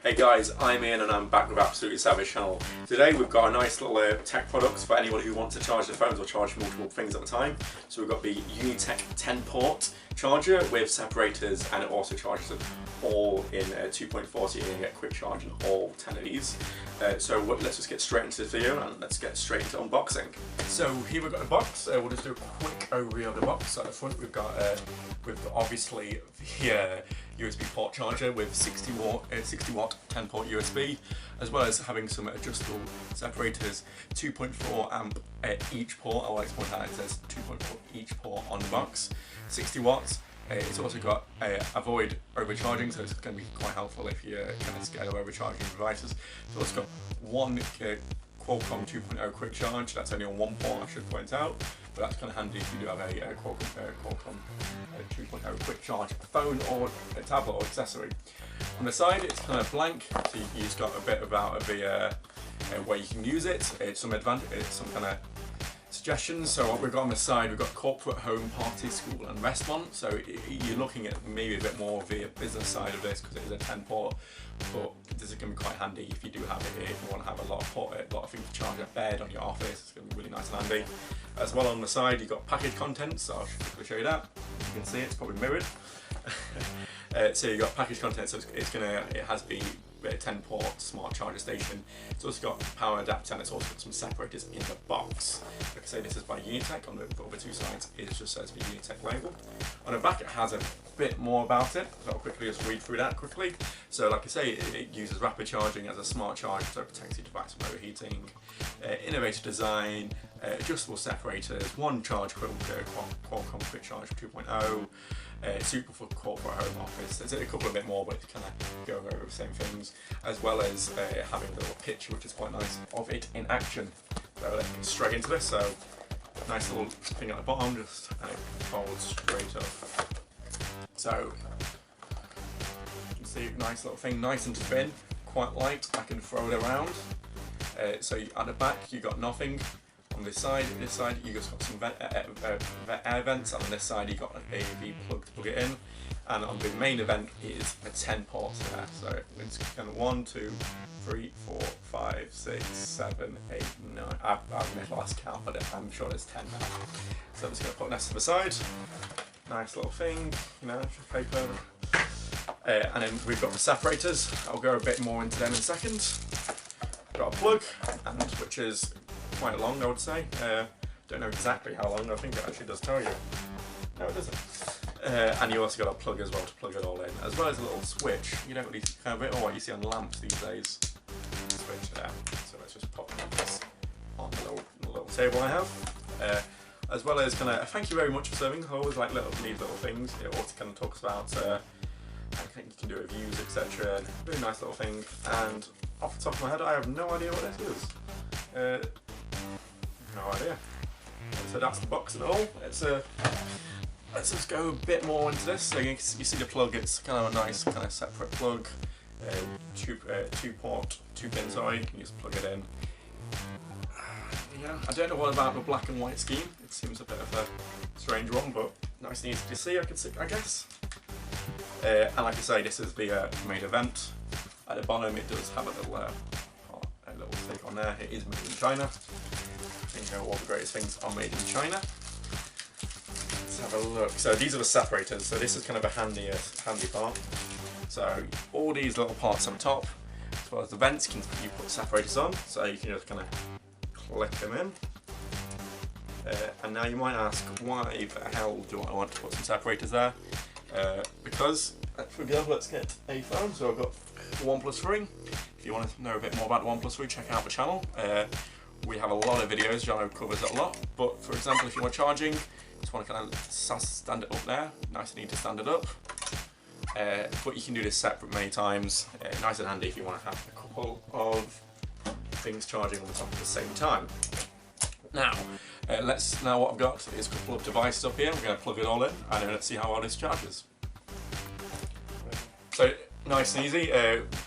Hey guys, I'm Ian and I'm back with Absolutely Savage channel. Today we've got a nice little tech products for anyone who wants to charge their phones or charge multiple things at a time. So we've got the UNITEK 10 port charger with separators, and it also charges them all in 2.4, so you can get quick charge on all 10 of these. Let's just get straight into this video and let's get straight into unboxing. So here we've got the box. We'll just do a quick overview of the box. At the front we've got obviously the USB port charger with 60 watt 10 port USB, as well as having some adjustable separators, 2.4 amp each port. I like to point out it says 2.4 each port on the box, 60 watts. It's also got avoid overcharging, so it's going to be quite helpful if you're kind of scared of overcharging devices. So it's got one Qualcomm 2.0 quick charge. That's only on one port, I should point out, but that's kind of handy if you do have a Qualcomm 2.0 quick charge phone or a tablet or accessory. On the side it's kind of blank, so you just got a bit about the where you can use it. It's some kind of suggestions. So what we've got on the side, we've got corporate, home, party, school and restaurant. So you're looking at maybe a bit more of the business side of this because it is a 10 port, but this is going to be quite handy if you do have it here. If you want to have a lot of things to charge at bed, on your office, it's going to be really nice and handy. As well on the side you've got package contents, so I'll quickly show you that. You can see it's probably mirrored. So you've got package content, so it has the 10 port smart charger station. It's also got power adapter and it's also got some separators in the box. Like I say, this is by UNITEK. On the other two sides it just says the UNITEK label. On the back it has a bit more about it, so I'll quickly just read through that quickly. So like I say, it uses rapid charging as a smart charger, so it protects your device from overheating. Innovative design, adjustable separators, one charge Qualcomm quick charge 2.0, suitable for corporate home office. There's a couple of bit more, but it's kind of going over the same things, as well as having a little picture, which is quite nice, of it in action. So let's get straight into this. So nice little thing at the bottom, just folds straight up. So you can see, nice little thing, nice and thin, quite light. I can throw it around. So at the back you got nothing. On this side you just got some air vents, and on this side you got an AV plug to plug it in, and on the main event is a 10 ports there. So it's kind of 1, 2, 3, 4, 5, 6, 7, 8, 9. I've made the last count, but I'm sure there's 10 now. So I'm just going to put this to the side. Nice little thing, you know, paper. And then we've got the separators. I'll go a bit more into them in a second. Got a plug, which is quite long, I would say. Don't know exactly how long. I think it actually does tell you. No, it doesn't. And you also got a plug as well to plug it all in, as well as a little switch. You don't really kind of bit or what you see on lamps these days. Switch there. So let's just pop this on the little table I have. As well as kind of thank you very much for serving. I always like these little things. It also kind of talks about I think you can do reviews, etc. Really nice little thing. And off the top of my head, I have no idea what this is. No idea. So that's the box and all. Let's just go a bit more into this. So you see the plug. It's kind of a nice kind of separate plug. Two pin. Sorry, you can just plug it in. Yeah, I don't know what about the black and white scheme. It seems a bit of a strange one, but nice and easy to see. I guess. And like I say, this is the main event. At the bottom, it does have a little stick on there. It is made in China. I think all the greatest things are made in China. Let's have a look. So these are the separators. So this is kind of a handy part. So all these little parts on top, as well as the vents, you put separators on. So you can just kind of click them in. And now you might ask, why the hell do I want to put some separators there? Because, for example, let's get a phone. So I've got the OnePlus 3. If you want to know a bit more about the OnePlus 3, check out the channel. We have a lot of videos. Jono covers it a lot. But for example, if you want charging, just want to kind of stand it up there. Nice and easy to stand it up. But you can do this separate many times. Nice and handy if you want to have a couple of things charging on the top at the same time. Now, what I've got is a couple of devices up here. We're going to plug it all in, and then let's see how well this charges. So nice and easy.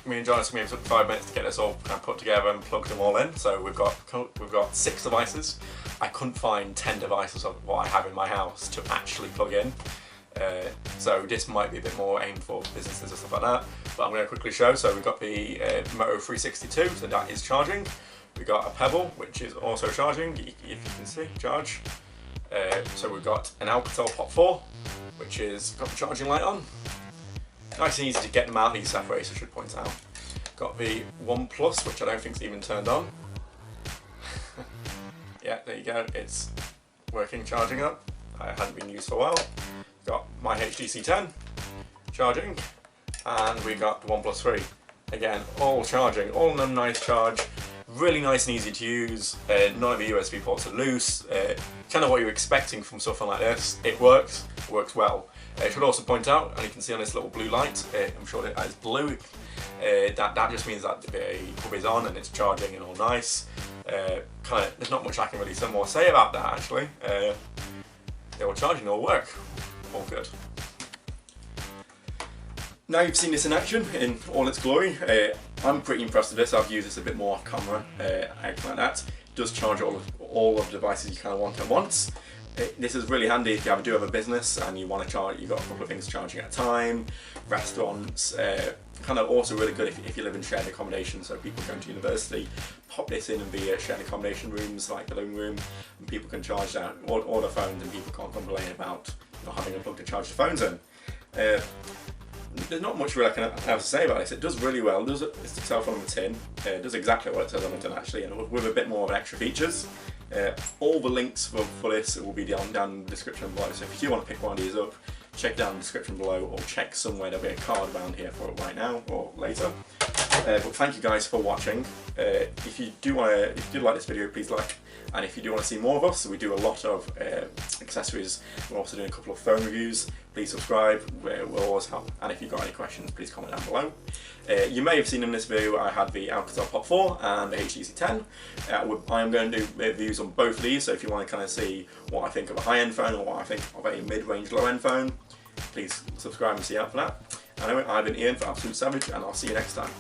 Me and Jonas took 5 minutes to get this all kind of put together and plugged them all in. So we've got 6 devices. I couldn't find 10 devices of what I have in my house to actually plug in. So this might be a bit more aimed for businesses and stuff like that. but I'm going to quickly show. So we've got the Moto 362, so that is charging. We've got a Pebble, which is also charging, if you can see, charge. So we've got an Alcatel Pop 4, which is got the charging light on. Nice and easy to get them out, these separates, I should point out. Got the One Plus, which I don't think's even turned on. Yeah, there you go, it's working, charging up. I hadn't been used for a while. Got my HTC 10 charging, and we got the One Plus 3. Again, all charging, all in a nice charge. Really nice and easy to use. None of the USB ports are loose. Kind of what you're expecting from something like this. It works well. I should also point out, and you can see on this little blue light, I'm sure that is blue. That just means that the hub is on and it's charging and all nice. There's not much I can really say about that actually. They all charging, all work, all good. Now you've seen this in action in all its glory. I'm pretty impressed with this. I've used this a bit more off camera, anything like that. It does charge all of the devices you kind of want at once. This is really handy if you do have a business and you want to charge. You've got a couple of things charging at a time. Restaurants, kind of also really good if you live in shared accommodation. So people going to university, pop this in the shared accommodation rooms like the living room, and people can charge that all their phones, and people can't complain about not having a plug to charge the phones in. There's not much really I can have to say about this. It does really well. It's the cell phone on the tin. It does exactly what it says on the tin actually, and with a bit more of extra features. All the links for this will be down in the description below. So if you do want to pick one of these up, check down the description below, or check somewhere. There'll be a card around here for it right now or later. But thank you guys for watching. If you do like this video, please like. And if you do want to see more of us, we do a lot of accessories. We're also doing a couple of phone reviews. Please subscribe, we'll always help. And if you've got any questions, please comment down below. You may have seen in this video I had the Alcatel Pop 4 and the HTC 10. I'm going to do reviews on both of these, so if you want to kind of see what I think of a high-end phone or what I think of a mid-range, low-end phone, please subscribe and see out for that. Anyway, I've been Ian for Absolute Savage, and I'll see you next time.